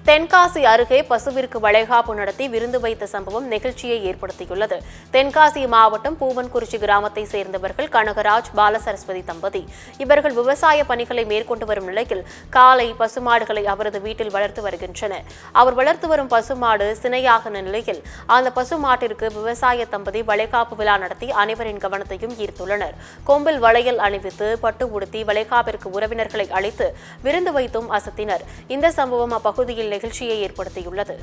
தென்காசி அருகே பசுவிற்கு வளைகாப்பு நடத்தி விருந்து வைத்த சம்பவம் நெகிழ்ச்சியை ஏற்படுத்தியுள்ளது. தென்காசி மாவட்டம் பூவன்குறிச்சி கிராமத்தை சேர்ந்தவர்கள் கனகராஜ், பாலசரஸ்வதி தம்பதி. இவர்கள் விவசாய பணிகளை மேற்கொண்டு வரும் நிலையில் காலை பசுமாடுகளை அவரது வீட்டில் வளர்த்து வருகின்றனர். அவர் வளர்த்து வரும் பசுமாடு சினையாக நிலையில் அந்த பசுமாட்டிற்கு விவசாய தம்பதி வளைகாப்பு விழா நடத்தி அனைவரின் கவனத்தையும் ஈர்த்துள்ளனர். கொம்பில் வளையல் அணிவித்து பட்டு உடுத்தி வளைகாப்பிற்கு உறவினர்களை அழைத்து விருந்து வைத்தும் அசத்தினர். இந்த சம்பவம் அப்பகுதியில் நெகிழ்ச்சியை ஏற்படுத்தியுள்ளது.